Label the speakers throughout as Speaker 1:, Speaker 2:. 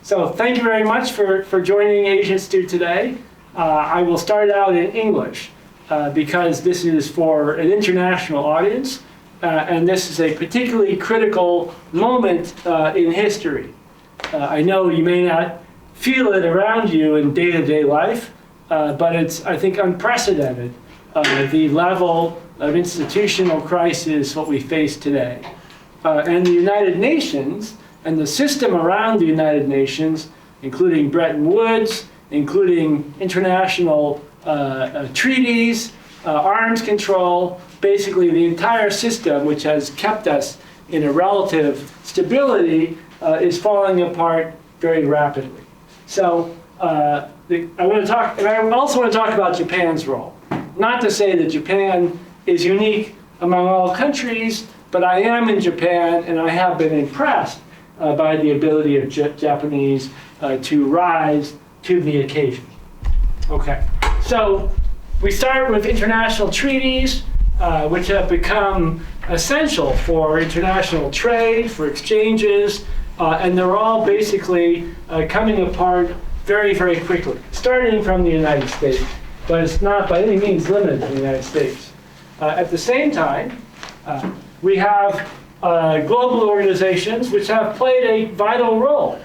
Speaker 1: So thank you very much for joining Asian Stew today. I will start out in English because this is for an international audience, and this is a particularly critical moment in history. I know you may not feel it around you in day-to-day life, but it's, I think, unprecedented, the level of institutional crisis what we face today. And the United Nations and the system around the United Nations, including Bretton Woods, including international treaties, arms control, basically the entire system which has kept us in a relative stability is falling apart very rapidly. So I want to talk, and I also want to talk about Japan's role. Not to say that Japan is unique among all countries, but I am in Japan and I have been impressed by the ability of Japanese to rise to the occasion. Okay, so we start with international treaties, which have become essential for international trade, for exchanges, and they're all basically coming apart very, very quickly, starting from the United States, but it's not by any means limited to the United States. At the same time, we have global organizations which have played a vital role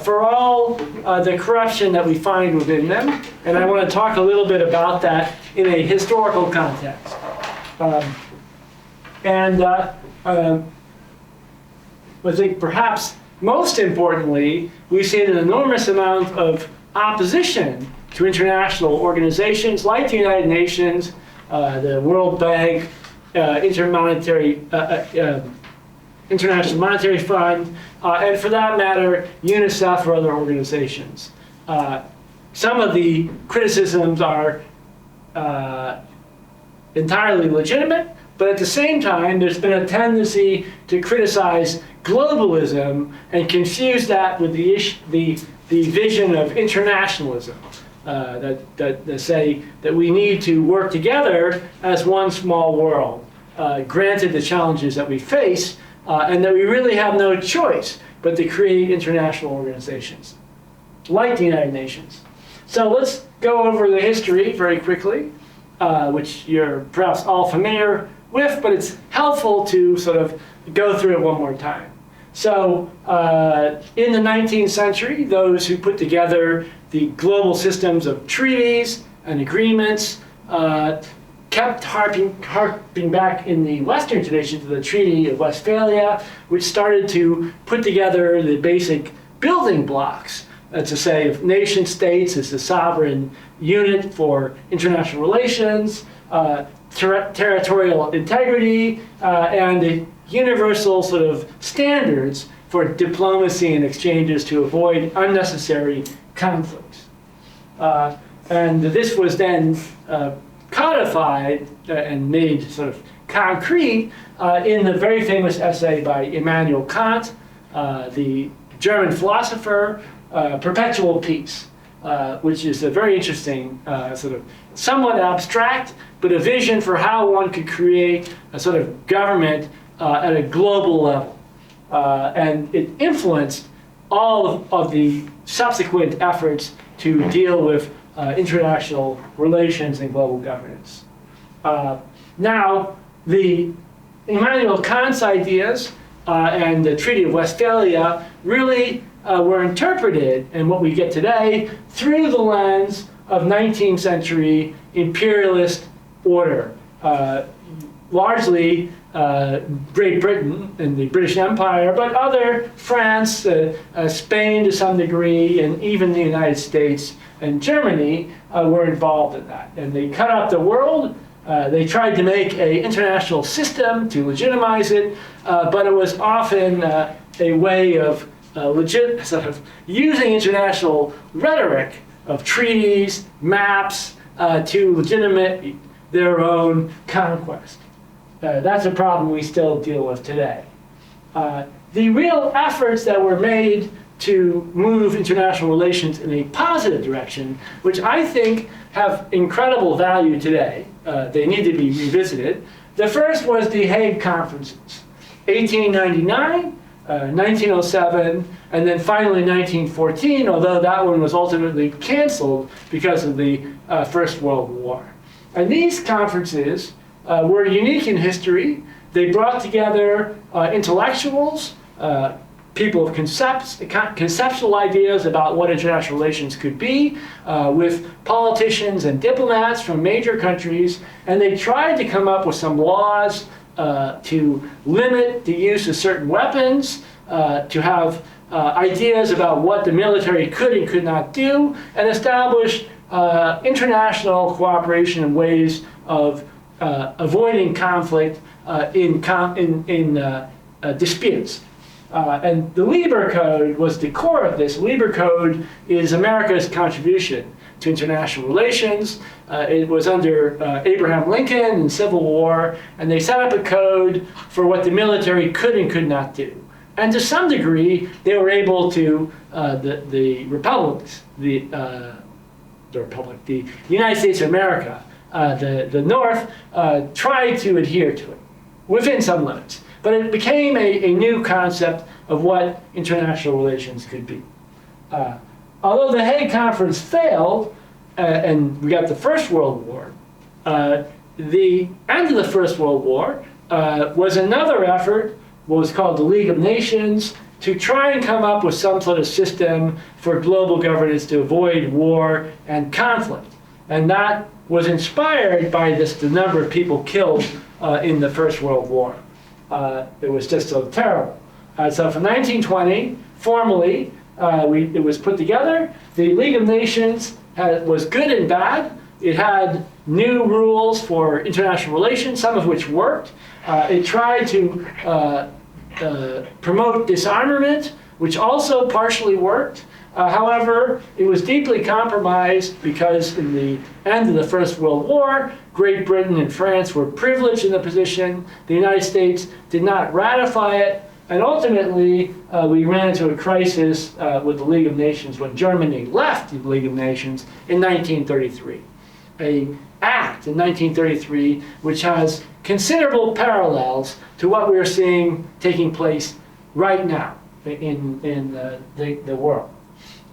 Speaker 1: for all the corruption that we find within them, and I want to talk a little bit about that in a historical context. I think perhaps most importantly, we've seen an enormous amount of opposition to international organizations like the United Nations, the World Bank, International Monetary Fund, and for that matter, UNICEF or other organizations. Some of the criticisms are entirely legitimate, but at the same time, there's been a tendency to criticize globalism and confuse that with the vision of internationalism. That say that we need to work together as one small world, granted the challenges that we face, and that we really have no choice but to create international organizations, like the United Nations. So let's go over the history very quickly, which you're perhaps all familiar with, but it's helpful to sort of go through it one more time. So in the 19th century, those who put together the global systems of treaties and agreements kept harping back in the Western tradition to the Treaty of Westphalia, which started to put together the basic building blocks, to say if nation states as the sovereign unit for international relations, territorial integrity, and the universal sort of standards for diplomacy and exchanges to avoid unnecessary conflicts. And this was then codified and made sort of concrete in the very famous essay by Immanuel Kant, the German philosopher, Perpetual Peace, which is a very interesting sort of somewhat abstract, but a vision for how one could create a sort of government at a global level. And it influenced all of the subsequent efforts to deal with international relations and global governance. Now, the Immanuel Kant's ideas and the Treaty of Westphalia really were interpreted in what we get today through the lens of 19th century imperialist order, largely Great Britain and the British Empire, but other France, Spain to some degree, and even the United States and Germany were involved in that. And they cut up the world. They tried to make an international system to legitimize it, but it was often a way of sort of using international rhetoric of treaties, maps, to legitimate their own conquest. That's a problem we still deal with today. The real efforts that were made to move international relations in a positive direction, which I think have incredible value today, they need to be revisited. The first was the Hague Conferences. 1899, 1907, and then finally 1914, although that one was ultimately canceled because of the First World War. And these conferences were unique in history. They brought together intellectuals, people of conceptual ideas about what international relations could be, with politicians and diplomats from major countries, and they tried to come up with some laws to limit the use of certain weapons, to have ideas about what the military could and could not do, and establish international cooperation in ways of avoiding conflict in disputes. And the Lieber Code was the core of this. Lieber Code is America's contribution to international relations. It was under Abraham Lincoln in the Civil War, and they set up a code for what the military could and could not do. And to some degree, they were able to, the republics, the United States of America, the North, tried to adhere to it within some limits. But it became a new concept of what international relations could be. Although the Hague Conference failed, and we got the First World War, the end of the First World War was another effort, what was called the League of Nations, to try and come up with some sort of system for global governance to avoid war and conflict. And that was inspired by the number of people killed in the First World War. It was just so terrible. So from 1920, formally, it was put together. The League of Nations was good and bad. It had new rules for international relations, some of which worked. It tried to promote disarmament, which also partially worked. However, it was deeply compromised because in the end of the First World War, Great Britain and France were privileged in the position. The United States did not ratify it. And ultimately, we ran into a crisis with the League of Nations when Germany left the League of Nations in 1933. An act in 1933 which has considerable parallels to what we're seeing taking place right now in the world.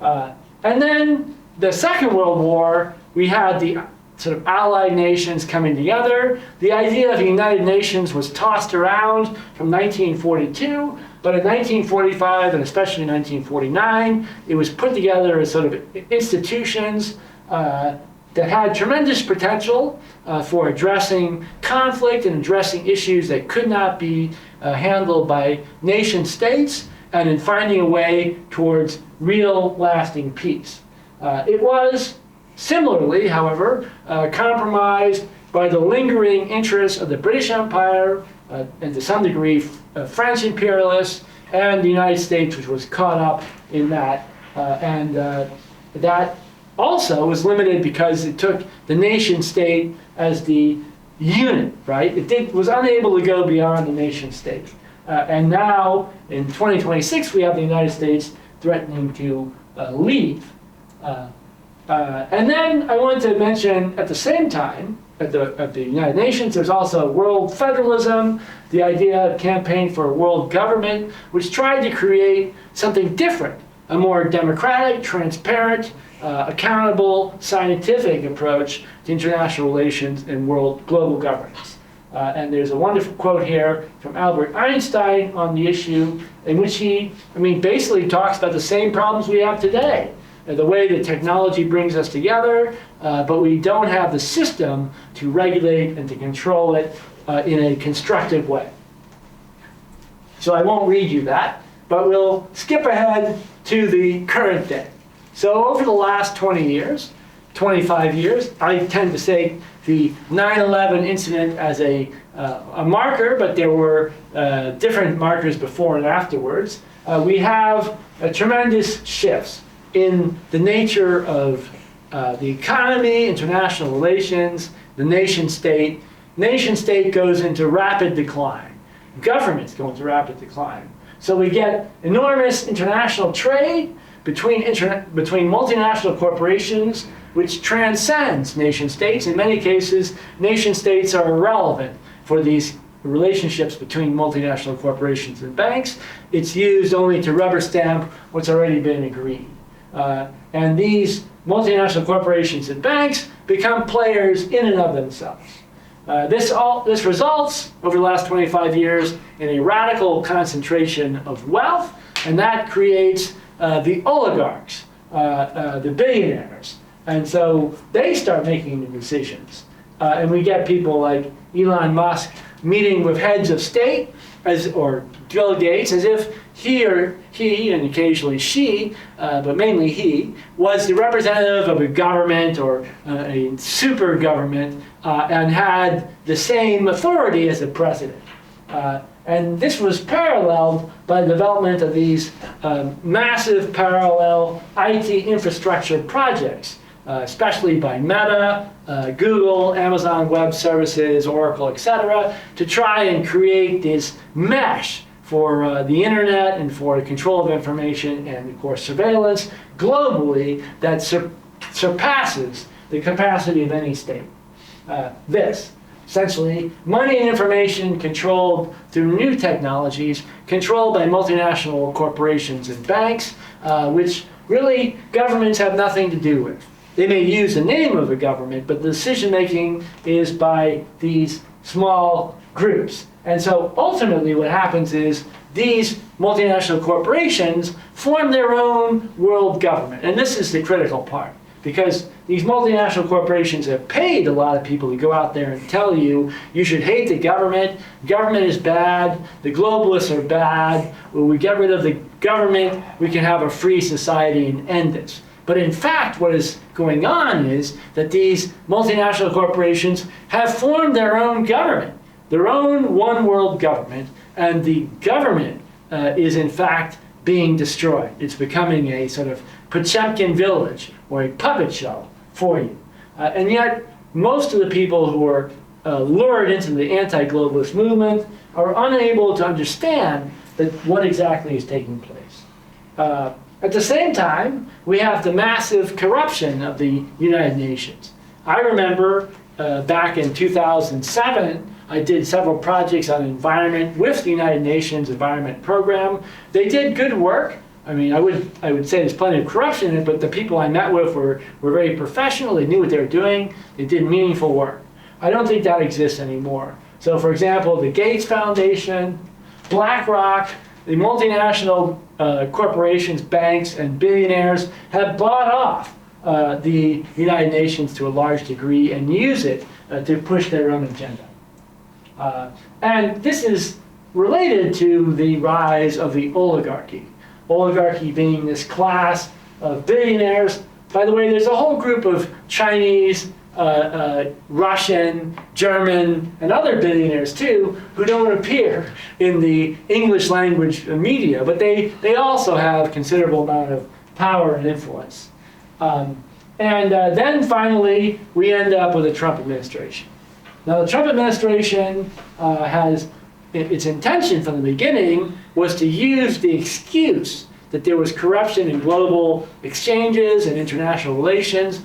Speaker 1: And then the Second World War, we had the sort of allied nations coming together. The idea of the United Nations was tossed around from 1942, but in 1945 and especially 1949, it was put together as sort of institutions that had tremendous potential for addressing conflict and addressing issues that could not be handled by nation states, and in finding a way towards real lasting peace. It was similarly, however, compromised by the lingering interests of the British Empire, and to some degree French imperialists, and the United States, which was caught up in that. And that also was limited because it took the nation state as the unit, right? It was unable to go beyond the nation state. And now, in 2026, we have the United States threatening to leave. And then I wanted to mention, at the same time, at the United Nations, there's also world federalism, the idea of campaign for a world government, which tried to create something different, a more democratic, transparent, accountable, scientific approach to international relations and global governance. And there's a wonderful quote here from Albert Einstein on the issue, in which he, basically talks about the same problems we have today. The way that technology brings us together, but we don't have the system to regulate and to control it in a constructive way. So I won't read you that, but we'll skip ahead to the current day. So over the last 20 years, 25 years, I tend to say the 9/11 incident as a marker, but there were different markers before and afterwards. We have tremendous shifts in the nature of the economy, international relations, the nation state. Nation state goes into rapid decline. Governments go into rapid decline. So we get enormous international trade between multinational corporations, which transcends nation states. In many cases, nation states are irrelevant for these relationships between multinational corporations and banks. It's used only to rubber stamp what's already been agreed. And these multinational corporations and banks become players in and of themselves. This results, over the last 25 years, in a radical concentration of wealth, and that creates the oligarchs, the billionaires. And so they start making the decisions. And we get people like Elon Musk meeting with heads of state, or Bill Gates, as if he, and occasionally she, but mainly he, was the representative of a government or a super government and had the same authority as the president. And this was paralleled by the development of these massive parallel IT infrastructure projects, especially by Meta, Google, Amazon Web Services, Oracle, etc., to try and create this mesh for the internet and for the control of information and, of course, surveillance globally that surpasses the capacity of any state. Essentially, money and information controlled through new technologies, controlled by multinational corporations and banks, which really governments have nothing to do with. They may use the name of a government, but the decision-making is by these small groups. And so ultimately what happens is these multinational corporations form their own world government. And this is the critical part, because these multinational corporations have paid a lot of people to go out there and tell you, you should hate the government is bad, the globalists are bad, when we get rid of the government, we can have a free society and end this. But in fact, what is going on is that these multinational corporations have formed their own government, their own one world government, and the government is in fact being destroyed. It's becoming a sort of Potemkin village or a puppet show for you. And yet, most of the people who are lured into the anti-globalist movement are unable to understand that what exactly is taking place. At the same time, we have the massive corruption of the United Nations. I remember back in 2007, I did several projects on environment with the United Nations Environment Program. They did good work. I mean, I would say there's plenty of corruption in it, but the people I met with were very professional. They knew what they were doing. They did meaningful work. I don't think that exists anymore. So for example, the Gates Foundation, BlackRock, the multinational corporations, banks, and billionaires have bought off the United Nations to a large degree and use it to push their own agenda. And this is related to the rise of the oligarchy. Oligarchy being this class of billionaires. By the way, there's a whole group of Chinese, Russian, German, and other billionaires too, who don't appear in the English language media, but they also have considerable amount of power and influence. Then finally, we end up with a Trump administration. Now the Trump administration has, its intention from the beginning was to use the excuse that there was corruption in global exchanges and international relations,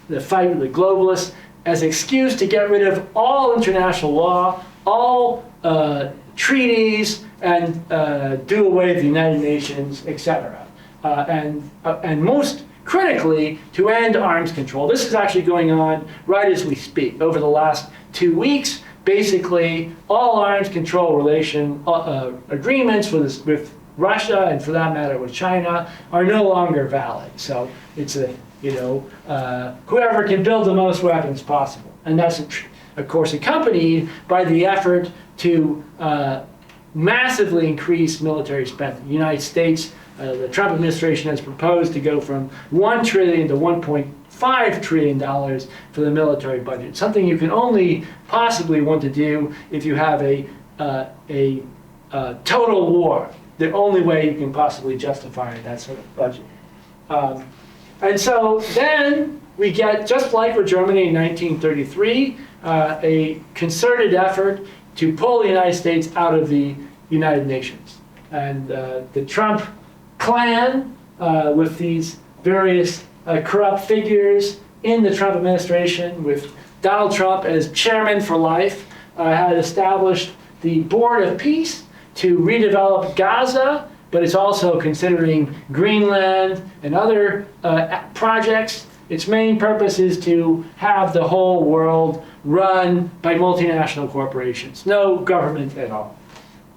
Speaker 1: the fight with the globalists, as an excuse to get rid of all international law, all treaties, and do away with the United Nations, etc. And most critically, to end arms control. This is actually going on right as we speak. Over the last 2 weeks, basically all arms control agreements with Russia, and for that matter with China, are no longer valid. So it's whoever can build the most weapons possible. And that's, of course, accompanied by the effort to massively increase military spending. The United States, the Trump administration has proposed to go from $1 trillion to $1.5 trillion for the military budget. Something you can only possibly want to do if you have a total war. The only way you can possibly justify that sort of budget. And so then we get, just like with Germany in 1933, a concerted effort to pull the United States out of the United Nations. And the Trump clan, with these various corrupt figures in the Trump administration, with Donald Trump as chairman for life, had established the Board of Peace to redevelop Gaza, but it's also considering Greenland and other projects. Its main purpose is to have the whole world run by multinational corporations, no government at all.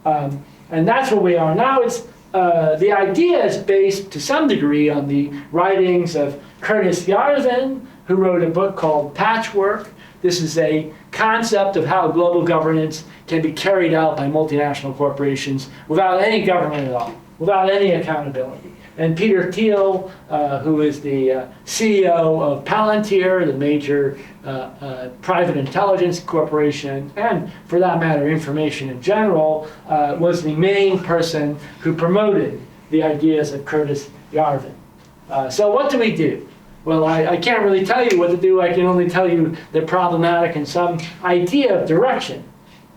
Speaker 1: And that's where we are now. The idea is based to some degree on the writings of Curtis Yarvin, who wrote a book called Patchwork. This is a concept of how global governance can be carried out by multinational corporations without any government at all, without any accountability. And Peter Thiel, who is the CEO of Palantir, the major private intelligence corporation, and for that matter, information in general, was the main person who promoted the ideas of Curtis Yarvin. So what do we do? Well, I can't really tell you what to do. I can only tell you they're problematic and some idea of direction.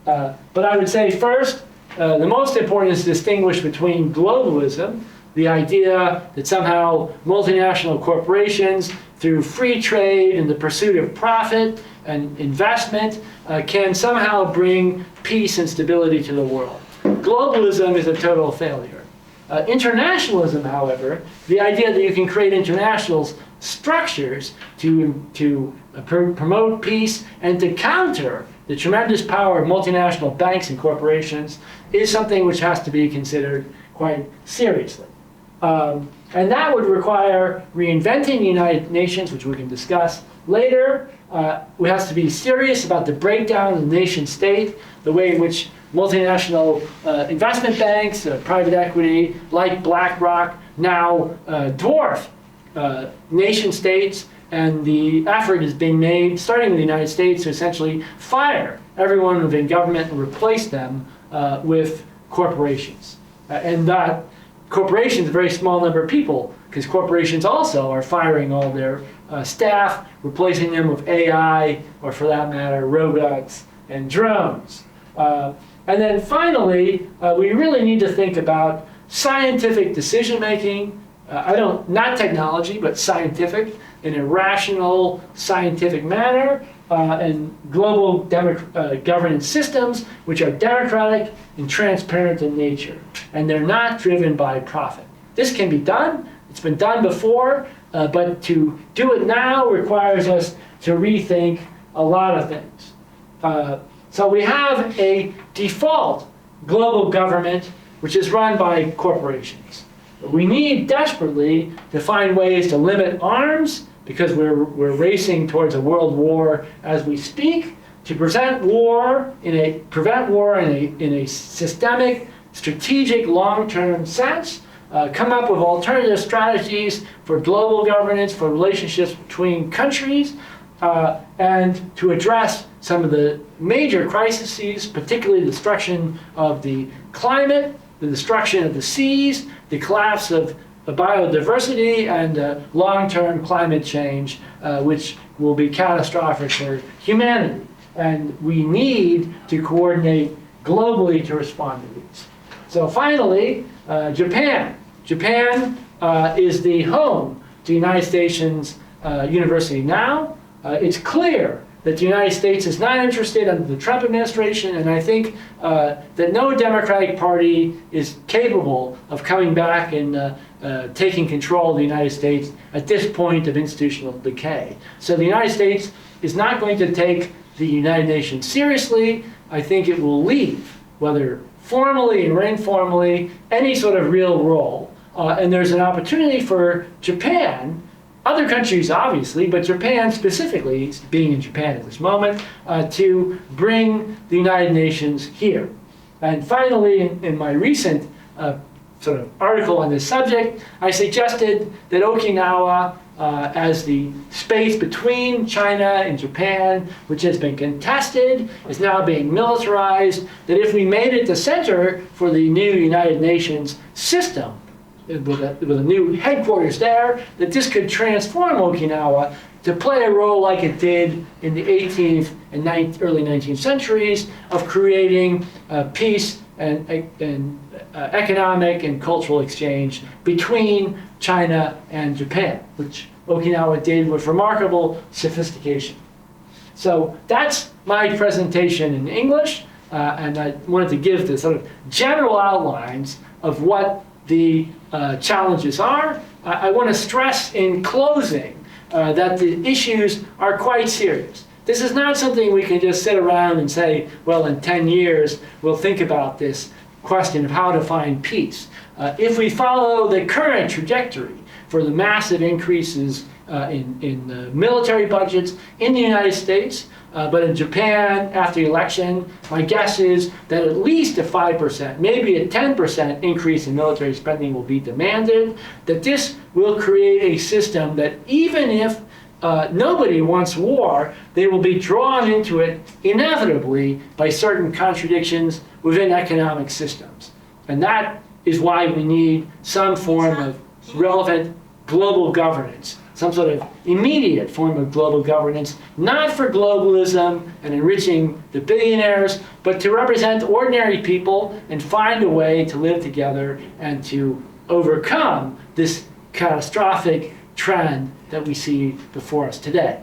Speaker 1: But I would say first, the most important is to distinguish between globalism, the idea that somehow multinational corporations, through free trade and the pursuit of profit and investment, can somehow bring peace and stability to the world. Globalism is a total failure. Internationalism, however, the idea that you can create international structures to promote peace and to counter the tremendous power of multinational banks and corporations, is something which has to be considered quite seriously. And that would require reinventing the United Nations, which we can discuss later. We have to be serious about the breakdown of the nation state, the way in which multinational investment banks, private equity, like BlackRock, now dwarf nation states, and the effort is being made, starting with the United States, to essentially fire everyone within government and replace them with corporations. And that corporations, a very small number of people, because corporations also are firing all their staff, replacing them with AI, or for that matter, robots and drones. And then finally, we really need to think about scientific decision-making. Not technology, but scientific, in a rational, scientific manner, and global governance systems which are democratic and transparent in nature, and they're not driven by profit. This can be done. It's been done before, but to do it now requires us to rethink a lot of things. So we have a default global government which is run by corporations. We need desperately to find ways to limit arms, because we're racing towards a world war as we speak, to prevent war in a systemic, strategic, long-term sense, come up with alternative strategies for global governance, for relationships between countries, and to address some of the major crises, particularly the destruction of the climate, the destruction of the seas, the collapse of biodiversity, and long-term climate change, which will be catastrophic for humanity. And we need to coordinate globally to respond to these. So finally, Japan. Japan is the home to the United States University now. It's clear that the United States is not interested under the Trump administration, and I think that no Democratic Party is capable of coming back and taking control of the United States at this point of institutional decay. So the United States is not going to take the United Nations seriously. I think it will leave, whether formally or informally, any sort of real role. And there's an opportunity for Japan, other countries obviously, but Japan specifically, being in Japan at this moment, to bring the United Nations here. And finally, in my recent sort of article on this subject, I suggested that Okinawa, as the space between China and Japan, which has been contested, is now being militarized, that if we made it the center for the new United Nations system, with a new headquarters there, that this could transform Okinawa to play a role like it did in the 18th and early 19th centuries of creating peace and economic and cultural exchange between China and Japan, which Okinawa did with remarkable sophistication. So that's my presentation in English. and I wanted to give the sort of general outlines of what the challenges are. I want to stress in closing that the issues are quite serious. This is not something we can just sit around and say, well, in 10 years, we'll think about this question of how to find peace. If we follow the current trajectory for the massive increases in the military budgets in the United States, but in Japan, after the election, my guess is that at least a 5%, maybe a 10% increase in military spending will be demanded, that this will create a system that even if nobody wants war, they will be drawn into it inevitably by certain contradictions within economic systems. And that is why we need some form of relevant global governance, some sort of immediate form of global governance, not for globalism and enriching the billionaires, but to represent ordinary people and find a way to live together and to overcome this catastrophic trend that we see before us today.